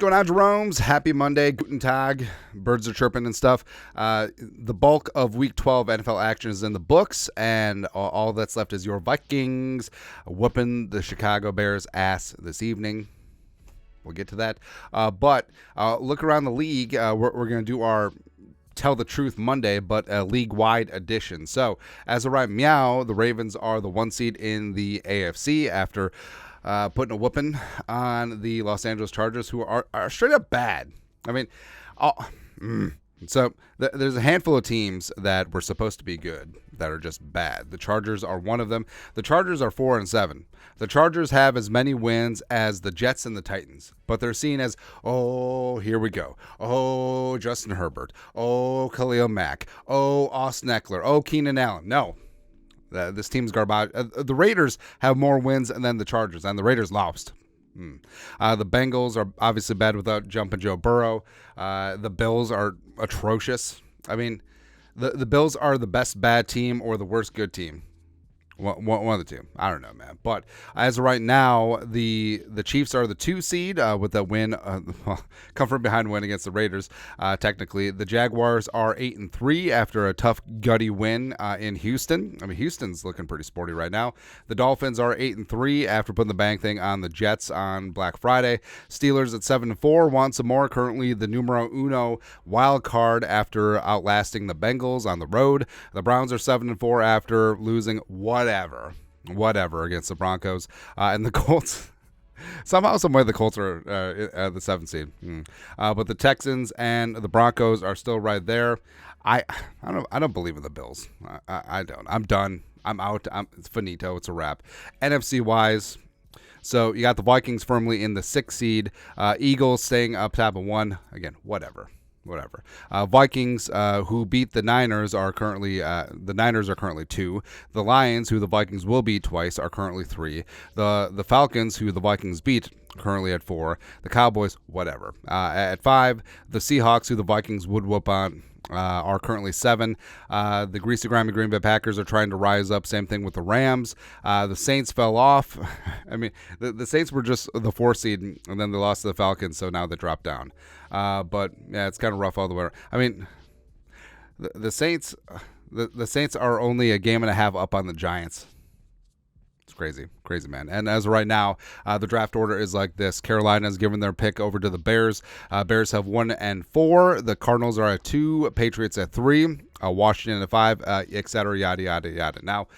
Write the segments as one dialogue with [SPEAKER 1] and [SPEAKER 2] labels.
[SPEAKER 1] going on, Jerome's? Happy Monday. Guten Tag. Birds are chirping and stuff. The bulk of Week 12 NFL action is in the books, and all that's left is your Vikings whooping the Chicago Bears' ass this evening. We'll get to that. But look around the league. We're going to do our Tell the Truth Monday, but a league-wide edition. So, as of right meow, the Ravens are the 1 seed in the AFC after putting a whooping on the Los Angeles Chargers, who are straight up bad. I mean, there's a handful of teams that were supposed to be good that are just bad. The Chargers are one of them. The Chargers are 4-7. The Chargers have as many wins as the Jets and the Titans, but they're seen as, oh, here we go. Oh, Justin Herbert. Oh, Khalil Mack. Oh, Austin Eckler. Oh, Keenan Allen. No. This team's garbage. The Raiders have more wins than the Chargers, and the Raiders lost. The Bengals are obviously bad without Jumpin' Joe Burrow. The Bills are atrocious. I mean, the Bills are the best bad team or the worst good team. One of the two. I don't know, man. But as of right now, the Chiefs are the 2 seed with that win, come from behind win against the Raiders. Technically, the Jaguars are 8-3 after a tough, gutty win in Houston. I mean, Houston's looking pretty sporty right now. The Dolphins are 8-3 after putting the bang thing on the Jets on Black Friday. Steelers at 7-4 want some more. Currently, the numero uno wild card after outlasting the Bengals on the road. The Browns are 7-4 after losing whatever against the Broncos, and the Colts. Somehow, some way, the Colts are the 7th seed. But the Texans and the Broncos are still right there. I don't believe in the Bills. I don't. I'm done. I'm out. It's finito. It's a wrap. NFC wise. So you got the Vikings firmly in the 6th seed. Eagles staying up top of 1. Again, whatever. Vikings, who beat the Niners, are currently 2. The Lions, who the Vikings will beat twice, are currently 3. The Falcons, who the Vikings beat, currently at 4. The Cowboys, whatever. At 5, the Seahawks, who the Vikings would whoop on, are currently 7. The greasy, grimy Green Bay Packers are trying to rise up. Same thing with the Rams. The Saints fell off. I mean, the Saints were just the 4 seed, and then they lost to the Falcons, so now they dropped down. But yeah, it's kind of rough all the way around. I mean, the Saints, the Saints are only a game and a half up on the Giants. It's crazy, man. And as of right now, the draft order is like this. Carolina has given their pick over to the Bears. Bears have 1-4. The Cardinals are at 2. Patriots at 3. Washington at 5, etc., yada, yada, yada. Now,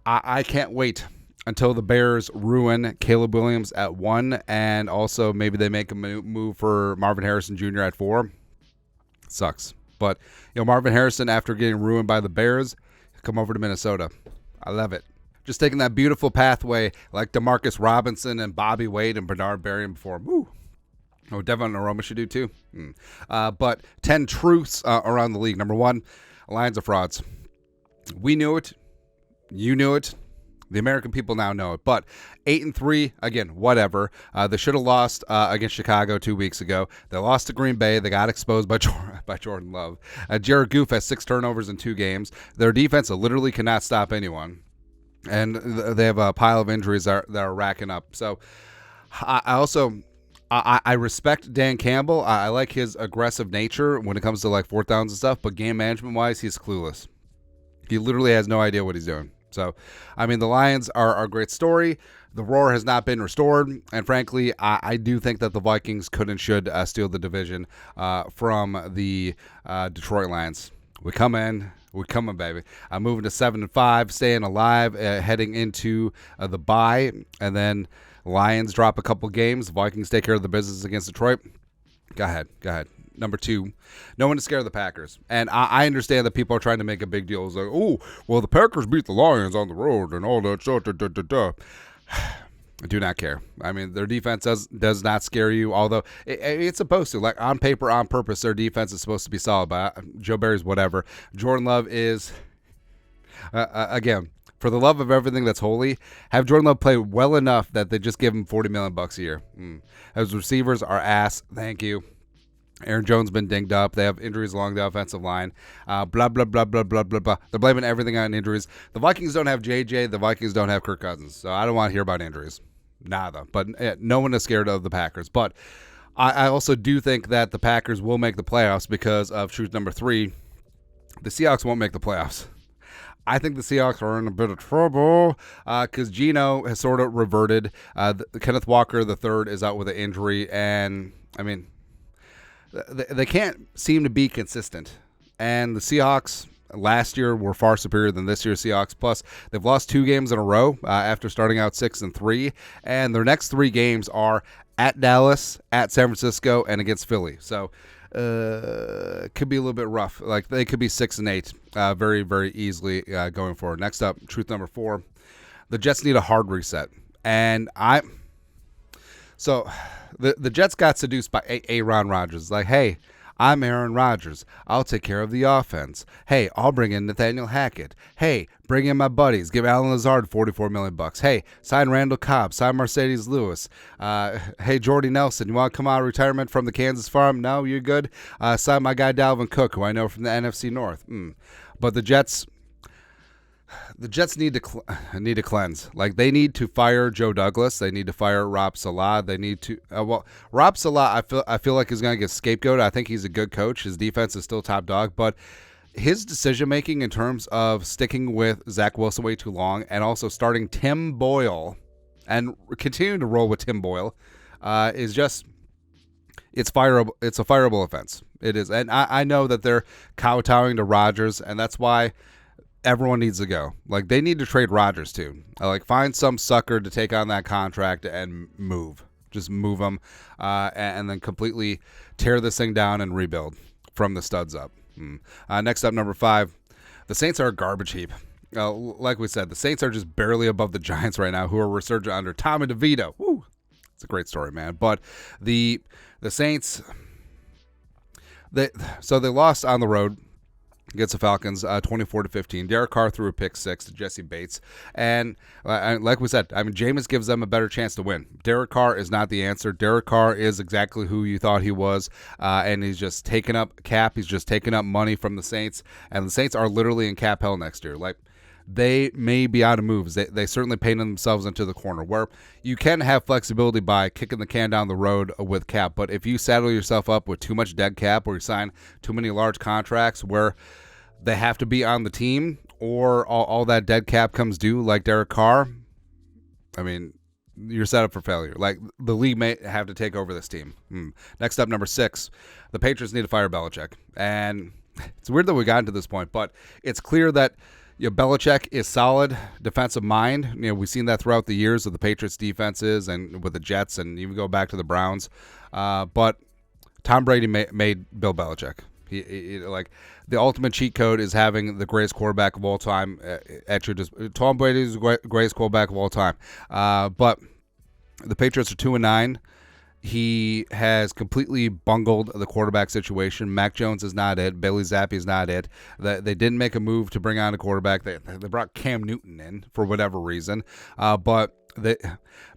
[SPEAKER 1] I can't wait until the Bears ruin Caleb Williams at 1, and also maybe they make a move for Marvin Harrison Jr. at 4. Sucks. But, Marvin Harrison, after getting ruined by the Bears, come over to Minnesota. I love it. Just taking that beautiful pathway like DeMarcus Robinson and Bobby Wade and Bernard Berrian before. Woo. Oh, Devon Aroma should do too. But 10 truths around the league. Number 1, Lions are frauds. We knew it. You knew it. The American people now know it. But 8-3, again, whatever. They should have lost against Chicago 2 weeks ago. They lost to Green Bay. They got exposed by Jordan Love. Jared Goff has 6 turnovers in 2 games. Their defense literally cannot stop anyone. And they have a pile of injuries that are racking up. So I respect Dan Campbell. I like his aggressive nature when it comes to like 4th downs and stuff. But game management wise, he's clueless. He literally has no idea what he's doing. So, I mean, the Lions are a great story. The roar has not been restored. And frankly, I do think that the Vikings could and should steal the division from the Detroit Lions. We're coming, baby. I'm moving to 7-5, staying alive, heading into the bye. And then Lions drop a couple games. Vikings take care of the business against Detroit. Go ahead. Number 2, no one is scared of the Packers. And I understand that people are trying to make a big deal. It's like, oh, well, the Packers beat the Lions on the road and all that stuff. I do not care. I mean, their defense does not scare you, although it's supposed to. Like, on paper, on purpose, their defense is supposed to be solid. But Joe Barry's whatever. Jordan Love is, again, for the love of everything that's holy, have Jordan Love play well enough that they just give him $40 million a year. His receivers are ass. Thank you. Aaron Jones been dinged up. They have injuries along the offensive line. Blah, blah, blah, blah, blah, blah, blah. They're blaming everything on injuries. The Vikings don't have JJ. The Vikings don't have Kirk Cousins. So I don't want to hear about injuries. Nada. But no one is scared of the Packers. But I also do think that the Packers will make the playoffs because of truth number 3. The Seahawks won't make the playoffs. I think the Seahawks are in a bit of trouble because Geno has sort of reverted. Kenneth Walker III is out with an injury, and I mean, they can't seem to be consistent. And the Seahawks last year were far superior than this year's Seahawks. Plus, they've lost 2 games in a row after starting out 6-3, and their next 3 games are at Dallas, at San Francisco, and against Philly. So could be a little bit rough. Like they could be 6-8 very, very easily going forward. Next up, truth number 4, the Jets need a hard reset. And the Jets got seduced by Aaron Rodgers. Like, hey, I'm Aaron Rodgers. I'll take care of the offense. Hey, I'll bring in Nathaniel Hackett. Hey, bring in my buddies. Give Alan Lazard $44 million. Hey, sign Randall Cobb. Sign Mercedes Lewis. Hey, Jordy Nelson, you want to come out of retirement from the Kansas farm? No, you're good. Sign my guy Dalvin Cook, who I know from the NFC North. But the Jets need to cleanse. Like they need to fire Joe Douglas. They need to fire Rob Saleh. They need to Rob Saleh. I feel like he's going to get scapegoated. I think he's a good coach. His defense is still top dog, but his decision making in terms of sticking with Zach Wilson way too long and also starting Tim Boyle and continuing to roll with Tim Boyle is just it's fireable. It's a fireable offense. It is, and I know that they're kowtowing to Rodgers, and that's why everyone needs to go. Like they need to trade Rodgers too. Like find some sucker to take on that contract and move. Just move them, and then completely tear this thing down and rebuild from the studs up. Next up, number 5, the Saints are a garbage heap. Like we said, the Saints are just barely above the Giants right now, who are resurgent under Tommy DeVito. Woo! It's a great story, man. But the Saints, they lost on the road against the Falcons, 24-15. Derek Carr threw a pick 6 to Jesse Bates, and like we said, I mean, Jameis gives them a better chance to win. Derek Carr is not the answer. Derek Carr is exactly who you thought he was, and he's just taking up cap. He's just taking up money from the Saints, and the Saints are literally in cap hell next year. Like they may be out of moves. They certainly painted themselves into the corner where you can have flexibility by kicking the can down the road with cap, but if you saddle yourself up with too much dead cap or you sign too many large contracts where they have to be on the team or all that dead cap comes due like Derek Carr, I mean, you're set up for failure. Like the league may have to take over this team. Next up, number 6, the Patriots need to fire Belichick. And it's weird that we got into this point, but it's clear that Belichick is solid defensive mind. We've seen that throughout the years of the Patriots defenses and with the Jets and even go back to the Browns. But Tom Brady made Bill Belichick. He like the ultimate cheat code is having the greatest quarterback of all time. Tom Brady is the greatest quarterback of all time. But the Patriots are 2-9. He has completely bungled the quarterback situation. Mac Jones is not it. Bailey Zappi is not it. They didn't make a move to bring on a quarterback. They brought Cam Newton in for whatever reason. But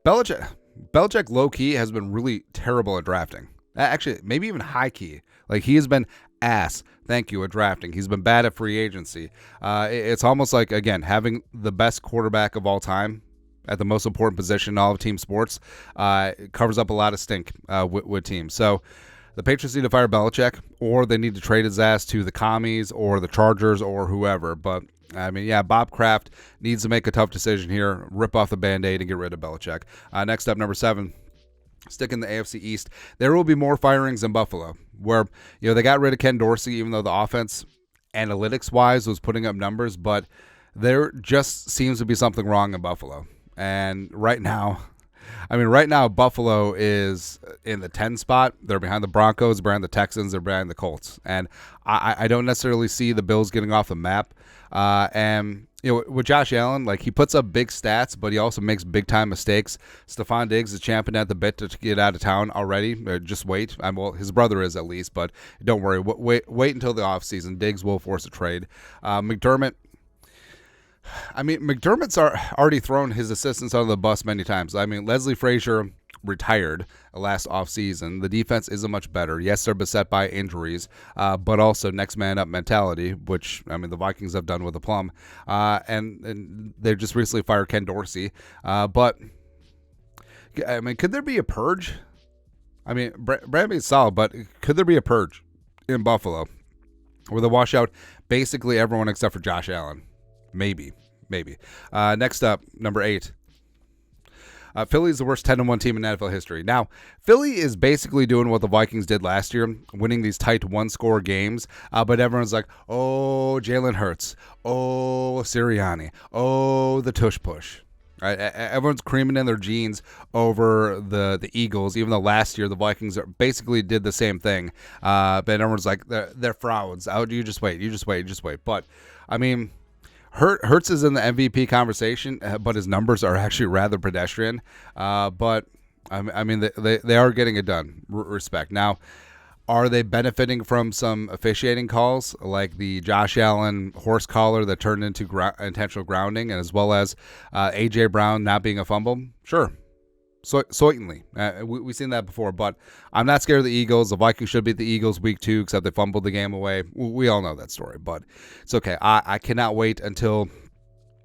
[SPEAKER 1] Belichick low key has been really terrible at drafting. Actually, maybe even high key. Like he has been ass. Thank you at drafting. He's been bad at free agency. It's almost like, again, having the best quarterback of all time at the most important position in all of team sports covers up a lot of stink with teams. So the Patriots need to fire Belichick, or they need to trade his ass to the Commies or the Chargers or whoever. But I mean, yeah, Bob Kraft needs to make a tough decision here, rip off the Band-Aid and get rid of Belichick. Next up, number 7. Stick in the AFC East. There will be more firings in Buffalo, where they got rid of Ken Dorsey, even though the offense, analytics-wise, was putting up numbers. But there just seems to be something wrong in Buffalo. And right now, Buffalo is in the 10 spot. They're behind the Broncos, behind the Texans, they're behind the Colts. And I don't necessarily see the Bills getting off the map. And with Josh Allen, like he puts up big stats, but he also makes big time mistakes. Stephon Diggs is champing at the bit to get out of town already. Just wait. Well, his brother is at least, but don't worry. Wait until the offseason. Diggs will force a trade. McDermott's already thrown his assistants under the bus many times. I mean, Leslie Frazier retired last offseason. The defense isn't much better. Yes, they're beset by injuries, but also next man up mentality, which, the Vikings have done with a plum. And they just recently fired Ken Dorsey. But, could there be a purge? I mean, Brand Bate's solid, but could there be a purge in Buffalo where they wash out basically everyone except for Josh Allen? Maybe. Next up, number 8. Philly's the worst 10-1 team in NFL history. Now, Philly is basically doing what the Vikings did last year, winning these tight one-score games, but everyone's like, oh, Jalen Hurts, oh, Sirianni, oh, the tush push. Right? Everyone's creaming in their jeans over the Eagles, even though last year the Vikings basically did the same thing. But everyone's like, they're frauds. Oh, you just wait. But, I mean, Hurts is in the MVP conversation, but his numbers are actually rather pedestrian. But I mean, they are getting it done. Respect. Now, are they benefiting from some officiating calls like the Josh Allen horse collar that turned into intentional grounding, and as well as A.J. Brown not being a fumble? Sure. Certainly. We've seen that before, but I'm not scared of the Eagles. The Vikings should beat the Eagles week 2, except they fumbled the game away. We all know that story, but it's okay. I cannot wait until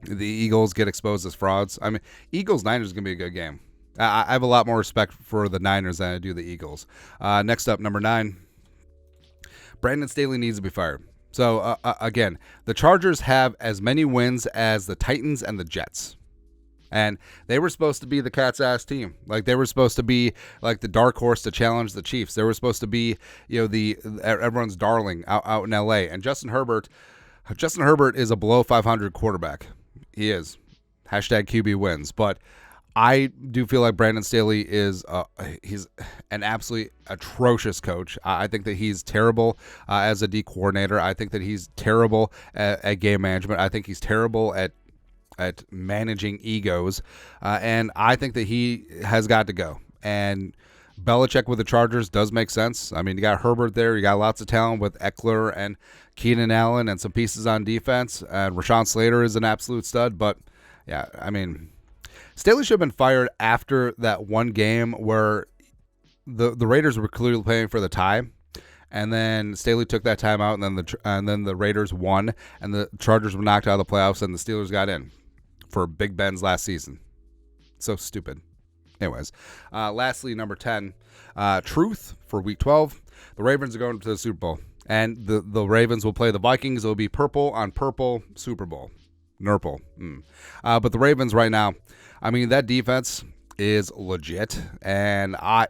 [SPEAKER 1] the Eagles get exposed as frauds. I mean, Eagles-Niners is going to be a good game. I have a lot more respect for the Niners than I do the Eagles. Next up, number 9. Brandon Staley needs to be fired. So, again, the Chargers have as many wins as the Titans and the Jets. And they were supposed to be the cat's ass team. Like, they were supposed to be like the dark horse to challenge the Chiefs. They were supposed to be, the everyone's darling out in L.A. And Justin Herbert is a below 500 quarterback. He is. Hashtag QB wins. But I do feel like Brandon Staley he's an absolutely atrocious coach. I think that he's terrible as a D coordinator. I think that he's terrible at game management. I think he's terrible at managing egos, and I think that he has got to go. And Belichick with the Chargers does make sense. I mean, you got Herbert there. You got lots of talent with Eckler and Keenan Allen and some pieces on defense. And Rashawn Slater is an absolute stud. But, yeah, I mean, Staley should have been fired after that one game where the Raiders were clearly playing for the tie. And then Staley took that time out, and then the Raiders won, and the Chargers were knocked out of the playoffs, and the Steelers got in for Big Ben's last season. So stupid. Anyways, lastly, number 10, truth for Week 12. The Ravens are going to the Super Bowl, and the Ravens will play the Vikings. It will be purple on purple Super Bowl. Nurple. But the Ravens right now, I mean, that defense is legit, and I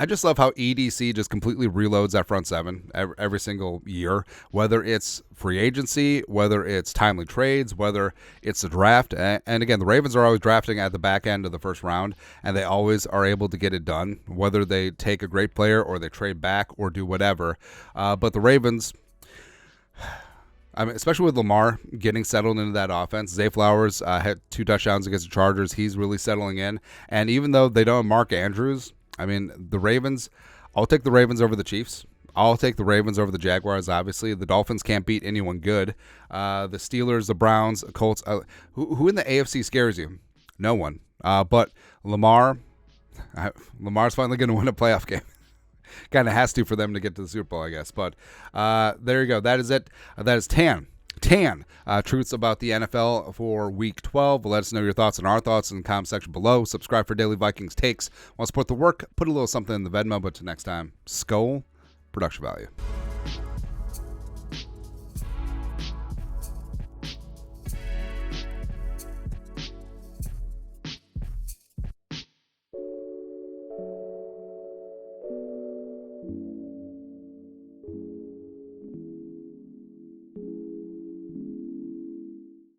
[SPEAKER 1] just love how EDC just completely reloads that front seven every single year, whether it's free agency, whether it's timely trades, whether it's the draft. And again, the Ravens are always drafting at the back end of the first round, and they always are able to get it done, whether they take a great player or they trade back or do whatever. But the Ravens, I mean, especially with Lamar getting settled into that offense. Zay Flowers had 2 touchdowns against the Chargers. He's really settling in. And even though they don't have Mark Andrews, I mean, the Ravens, I'll take the Ravens over the Chiefs. I'll take the Ravens over the Jaguars, obviously. The Dolphins can't beat anyone good. The Steelers, the Browns, the Colts. Who in the AFC scares you? No one. But Lamar's finally going to win a playoff game. Kind of has to for them to get to the Super Bowl, I guess. But there you go. That is it. That is 10 truths about the NFL for Week 12. Let us know your thoughts and our thoughts in the comment section below. Subscribe for daily Vikings takes. Want to support the work? Put a little something in the Venmo. But till next time, Skol, production value.